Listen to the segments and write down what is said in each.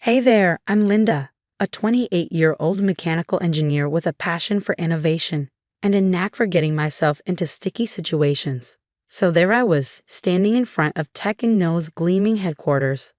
Hey there, I'm Linda, a 28-year-old mechanical engineer with a passion for innovation and a knack for getting myself into sticky situations. So there I was, standing in front of Tech and No's gleaming headquarters,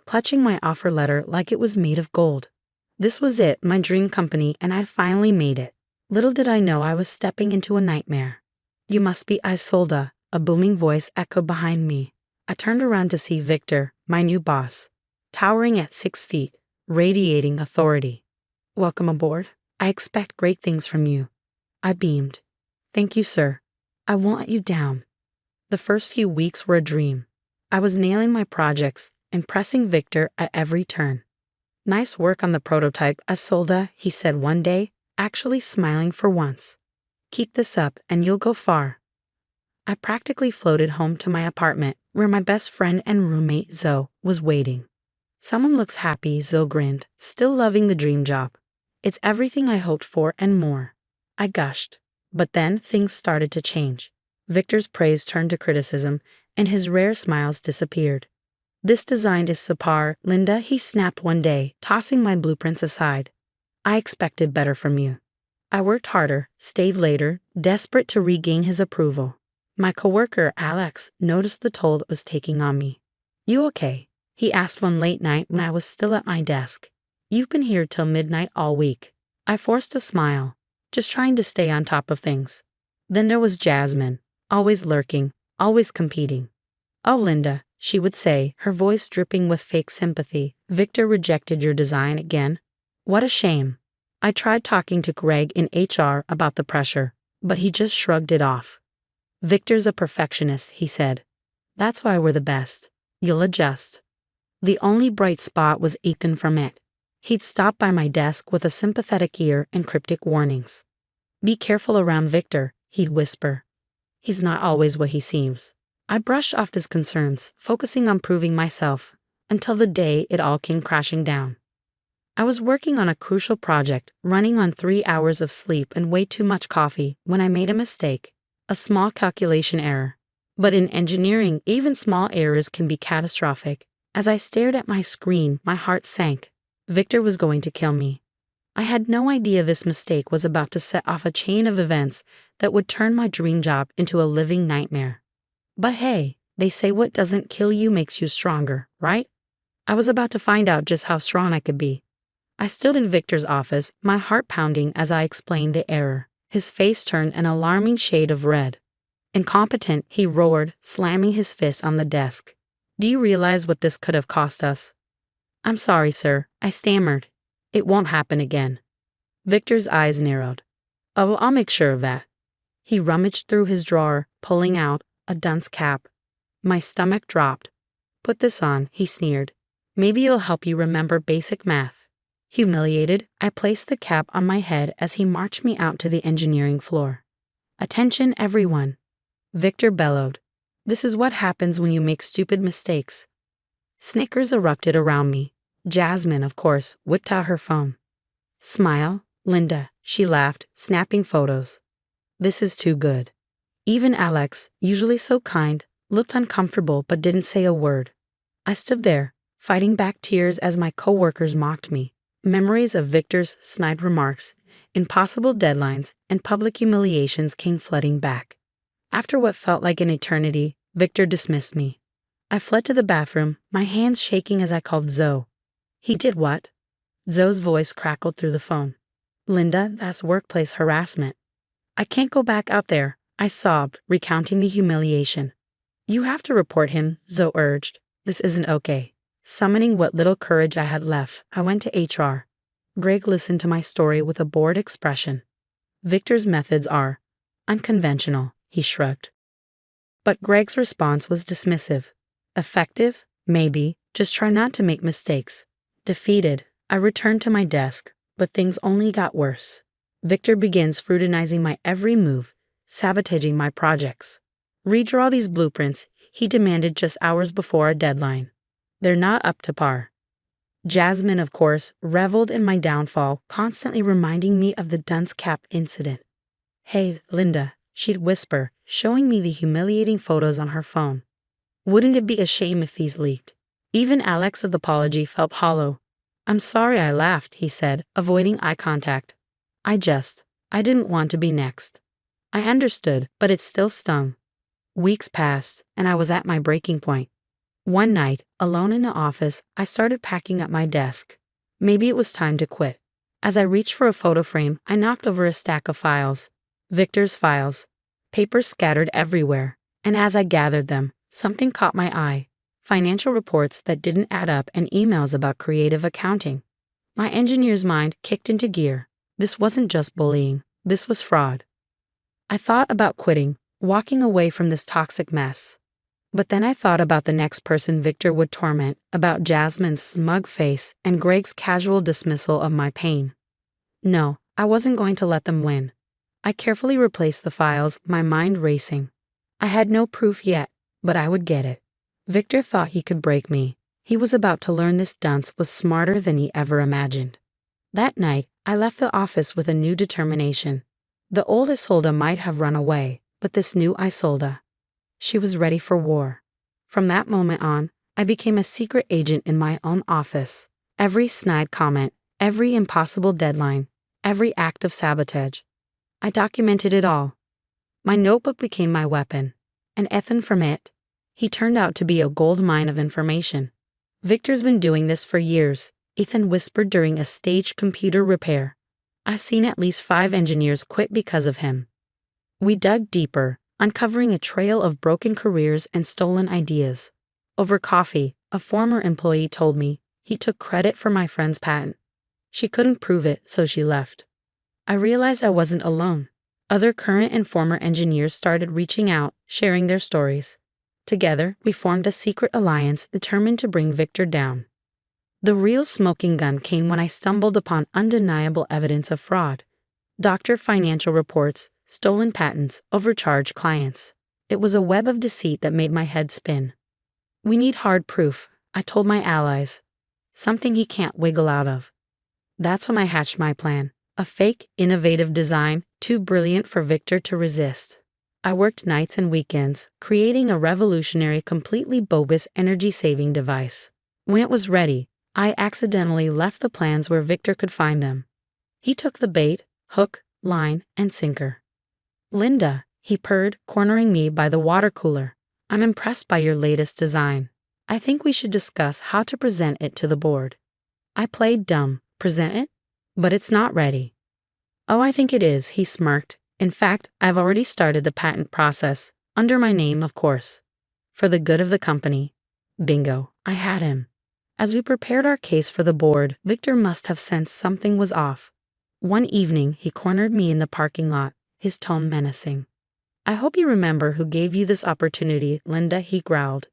clutching my offer letter like it was made of gold. This was it, my dream company, and I'd finally made it. Little did I know I was stepping into a nightmare. "You must be Isolda," a booming voice echoed behind me. I turned around to see Victor, my new boss, towering at 6 feet, radiating authority. "Welcome aboard. I expect great things from you." I beamed. "Thank you, sir. I won't let you down." The first few weeks were a dream. I was nailing my projects, impressing Victor at every turn. "Nice work on the prototype, Isolda," he said one day, actually smiling for once. "Keep this up and you'll go far." I practically floated home to my apartment, where my best friend and roommate Zoe was waiting. "Someone looks happy," Zoe grinned, still loving the dream job. "It's everything I hoped for and more," I gushed. But then things started to change. Victor's praise turned to criticism, and his rare smiles disappeared. "This design is subpar, Linda," he snapped one day, tossing my blueprints aside. "I expected better from you." I worked harder, stayed later, desperate to regain his approval. My coworker, Alex, noticed the toll it was taking on me. "You okay?" he asked one late night when I was still at my desk. "You've been here till midnight all week." I forced a smile, just trying to stay on top of things. Then there was Jasmine, always lurking, always competing. "Oh, Linda," she would say, her voice dripping with fake sympathy, "Victor rejected your design again. What a shame." I tried talking to Greg in HR about the pressure, but he just shrugged it off. "Victor's a perfectionist," he said. "That's why we're the best. You'll adjust." The only bright spot was Ethan from it. He'd stop by my desk with a sympathetic ear and cryptic warnings. "Be careful around Victor," he'd whisper. "He's not always what he seems." I brushed off his concerns, focusing on proving myself, until the day it all came crashing down. I was working on a crucial project, running on 3 hours of sleep and way too much coffee, when I made a mistake. A small calculation error. But in engineering, even small errors can be catastrophic. As I stared at my screen, my heart sank. Victor was going to kill me. I had no idea this mistake was about to set off a chain of events that would turn my dream job into a living nightmare. But hey, they say what doesn't kill you makes you stronger, right? I was about to find out just how strong I could be. I stood in Victor's office, my heart pounding as I explained the error. His face turned an alarming shade of red. "Incompetent," he roared, slamming his fist on the desk. "Do you realize what this could have cost us?" "I'm sorry, sir," I stammered. "It won't happen again." Victor's eyes narrowed. "Oh, I'll make sure of that." He rummaged through his drawer, pulling out a Dunce cap. My stomach dropped. "Put this on," he sneered. "Maybe it'll help you remember basic math." Humiliated, I placed the cap on my head as he marched me out to the engineering floor. "Attention, everyone," Victor bellowed. "This is what happens when you make stupid mistakes." Snickers erupted around me. Jasmine, of course, whipped out her phone. "Smile, Linda," she laughed, snapping photos. "This is too good." Even Alex, usually so kind, looked uncomfortable but didn't say a word. I stood there, fighting back tears as my coworkers mocked me. Memories of Victor's snide remarks, impossible deadlines, and public humiliations came flooding back. After what felt like an eternity, Victor dismissed me. I fled to the bathroom, my hands shaking as I called Zoe. "He did what?" Zoe's voice crackled through the phone. "Linda, that's workplace harassment." "I can't go back out there," I sobbed, recounting the humiliation. "You have to report him," Zoe urged. "This isn't okay." Summoning what little courage I had left, I went to HR. Greg listened to my story with a bored expression. "Victor's methods are unconventional," he shrugged. But Greg's response was dismissive. "Effective? Maybe. Just try not to make mistakes." Defeated, I returned to my desk, but things only got worse. Victor begins scrutinizing my every move, sabotaging my projects. "Redraw these blueprints," he demanded just hours before a deadline. "They're not up to par." Jasmine, of course, reveled in my downfall, constantly reminding me of the dunce cap incident. "Hey, Linda," she'd whisper, showing me the humiliating photos on her phone. "Wouldn't it be a shame if these leaked?" Even Alex's apology felt hollow. I'm sorry, I laughed, he said, avoiding eye contact. I didn't want to be next. I understood, but it still stung. Weeks passed, and I was at my breaking point. One night, alone in the office, I started packing up my desk. Maybe it was time to quit. As I reached for a photo frame, I knocked over a stack of files. Victor's files. Papers scattered everywhere, and as I gathered them, something caught my eye. Financial reports that didn't add up and emails about creative accounting. My engineer's mind kicked into gear. This wasn't just bullying, this was fraud. I thought about quitting, walking away from this toxic mess. But then I thought about the next person Victor would torment, about Jasmine's smug face and Greg's casual dismissal of my pain. No, I wasn't going to let them win. I carefully replaced the files, my mind racing. I had no proof yet, but I would get it. Victor thought he could break me. He was about to learn this dunce was smarter than he ever imagined. That night, I left the office with a new determination. The old Isolda might have run away, but this new Isolda, she was ready for war. From that moment on, I became a secret agent in my own office. Every snide comment, every impossible deadline, every act of sabotage. I documented it all. My notebook became my weapon. And Ethan from it, he turned out to be a gold mine of information. Victor's been doing this for years, Ethan whispered during a staged computer repair. I've seen at least 5 engineers quit because of him. We dug deeper, uncovering a trail of broken careers and stolen ideas. Over coffee, a former employee told me he took credit for my friend's patent. She couldn't prove it, so she left. I realized I wasn't alone. Other current and former engineers started reaching out, sharing their stories. Together, we formed a secret alliance determined to bring Victor down. The real smoking gun came when I stumbled upon undeniable evidence of fraud. Doctored financial reports, stolen patents, overcharged clients. It was a web of deceit that made my head spin. We need hard proof, I told my allies. Something he can't wiggle out of. That's when I hatched my plan. A fake, innovative design, too brilliant for Victor to resist. I worked nights and weekends, creating a revolutionary, completely bogus energy-saving device. When it was ready, I accidentally left the plans where Victor could find them. He took the bait, hook, line, and sinker. Linda, he purred, cornering me by the water cooler. I'm impressed by your latest design. I think we should discuss how to present it to the board. I played dumb. Present it? But it's not ready. Oh, I think it is, he smirked. In fact, I've already started the patent process, under my name, of course. For the good of the company. Bingo, I had him. As we prepared our case for the board, Victor must have sensed something was off. One evening, he cornered me in the parking lot, his tone menacing. I hope you remember who gave you this opportunity, Linda, he growled.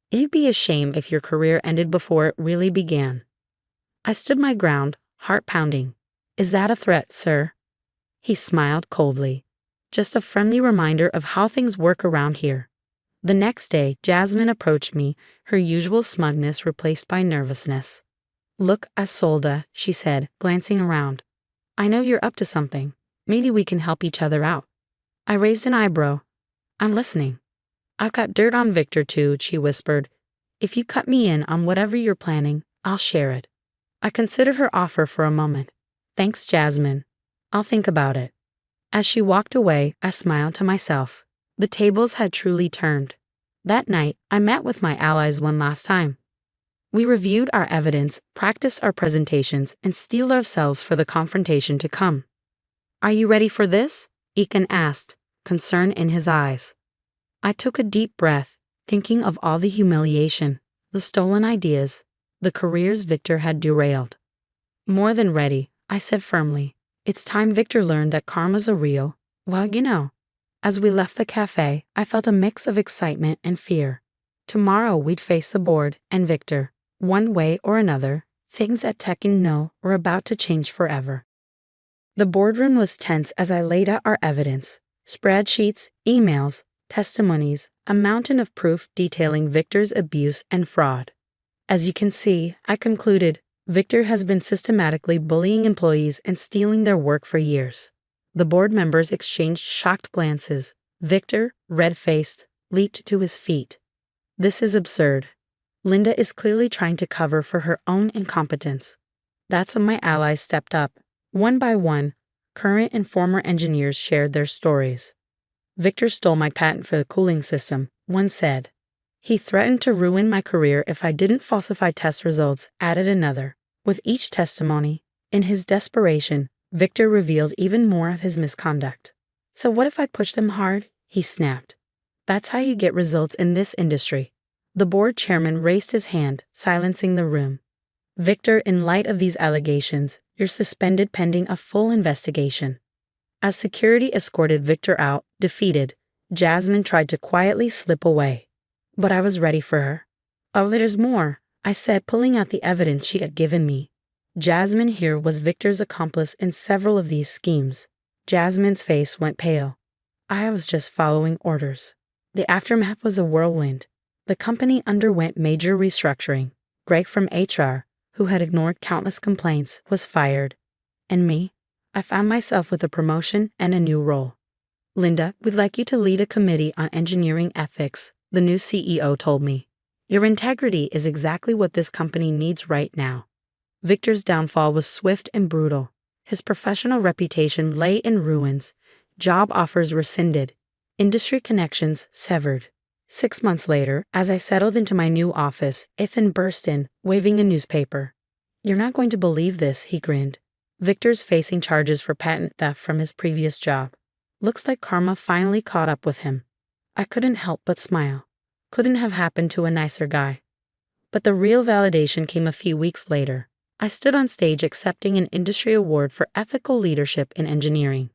It'd be a shame if your career ended before it really began. I stood my ground, heart pounding. Is that a threat, sir? He smiled coldly. Just a friendly reminder of how things work around here. The next day, Jasmine approached me, her usual smugness replaced by nervousness. Look, Isolda, she said, glancing around. I know you're up to something. Maybe we can help each other out. I raised an eyebrow. I'm listening. I've got dirt on Victor too, she whispered. If you cut me in on whatever you're planning, I'll share it. I considered her offer for a moment. Thanks, Jasmine. I'll think about it. As she walked away, I smiled to myself. The tables had truly turned. That night, I met with my allies one last time. We reviewed our evidence, practiced our presentations, and steeled ourselves for the confrontation to come. Are you ready for this? Ekin asked, concern in his eyes. I took a deep breath, thinking of all the humiliation, the stolen ideas, the careers Victor had derailed. More than ready, I said firmly. It's time Victor learned that karma's a real, well, you know. As we left the cafe, I felt a mix of excitement and fear. Tomorrow we'd face the board and Victor. One way or another, things at Tekken No were about to change forever. The boardroom was tense as I laid out our evidence. Spreadsheets, emails, testimonies, a mountain of proof detailing Victor's abuse and fraud. As you can see, I concluded, Victor has been systematically bullying employees and stealing their work for years. The board members exchanged shocked glances. Victor, red-faced, leaped to his feet. This is absurd. Linda is clearly trying to cover for her own incompetence. That's when my allies stepped up. One by one, current and former engineers shared their stories. Victor stole my patent for the cooling system, one said. He threatened to ruin my career if I didn't falsify test results, added another. With each testimony, in his desperation, Victor revealed even more of his misconduct. So what if I push them hard? He snapped. That's how you get results in this industry. The board chairman raised his hand, silencing the room. Victor, in light of these allegations, you're suspended pending a full investigation. As security escorted Victor out, defeated, Jasmine tried to quietly slip away. But I was ready for her. Oh, there's more, I said, pulling out the evidence she had given me. Jasmine here was Victor's accomplice in several of these schemes. Jasmine's face went pale. I was just following orders. The aftermath was a whirlwind. The company underwent major restructuring. Greg from HR, who had ignored countless complaints, was fired. And me? I found myself with a promotion and a new role. Linda, we'd like you to lead a committee on engineering ethics, the new CEO told me. Your integrity is exactly what this company needs right now. Victor's downfall was swift and brutal. His professional reputation lay in ruins, job offers rescinded, industry connections severed. 6 months later, as I settled into my new office, Ethan burst in, waving a newspaper. You're not going to believe this, he grinned. Victor's facing charges for patent theft from his previous job. Looks like karma finally caught up with him. I couldn't help but smile. Couldn't have happened to a nicer guy. But the real validation came a few weeks later. I stood on stage accepting an industry award for ethical leadership in engineering.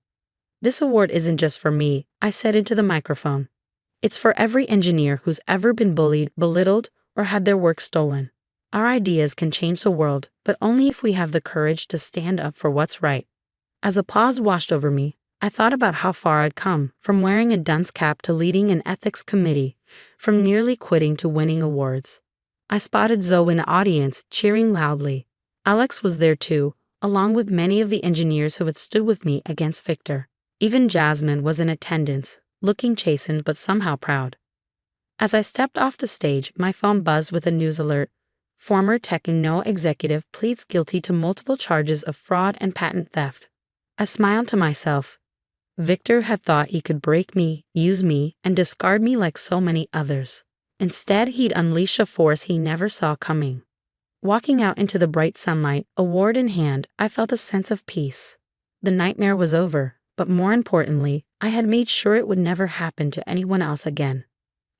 This award isn't just for me, I said into the microphone. It's for every engineer who's ever been bullied, belittled, or had their work stolen. Our ideas can change the world, but only if we have the courage to stand up for what's right. As applause washed over me, I thought about how far I'd come, from wearing a dunce cap to leading an ethics committee, from nearly quitting to winning awards. I spotted Zoe in the audience, cheering loudly. Alex was there too, along with many of the engineers who had stood with me against Victor. Even Jasmine was in attendance, looking chastened but somehow proud. As I stepped off the stage, my phone buzzed with a news alert. Former Techno executive pleads guilty to multiple charges of fraud and patent theft. I smiled to myself. Victor had thought he could break me, use me, and discard me like so many others. Instead, he'd unleash a force he never saw coming. Walking out into the bright sunlight, award in hand, I felt a sense of peace. The nightmare was over, but more importantly, I had made sure it would never happen to anyone else again.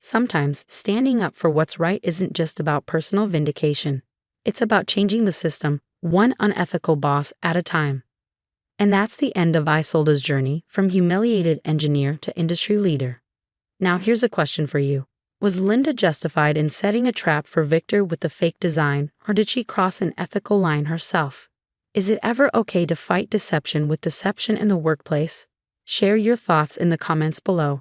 Sometimes, standing up for what's right isn't just about personal vindication. It's about changing the system, one unethical boss at a time. And that's the end of Isolda's journey from humiliated engineer to industry leader. Now here's a question for you. Was Linda justified in setting a trap for Victor with the fake design, or did she cross an ethical line herself? Is it ever okay to fight deception with deception in the workplace? Share your thoughts in the comments below.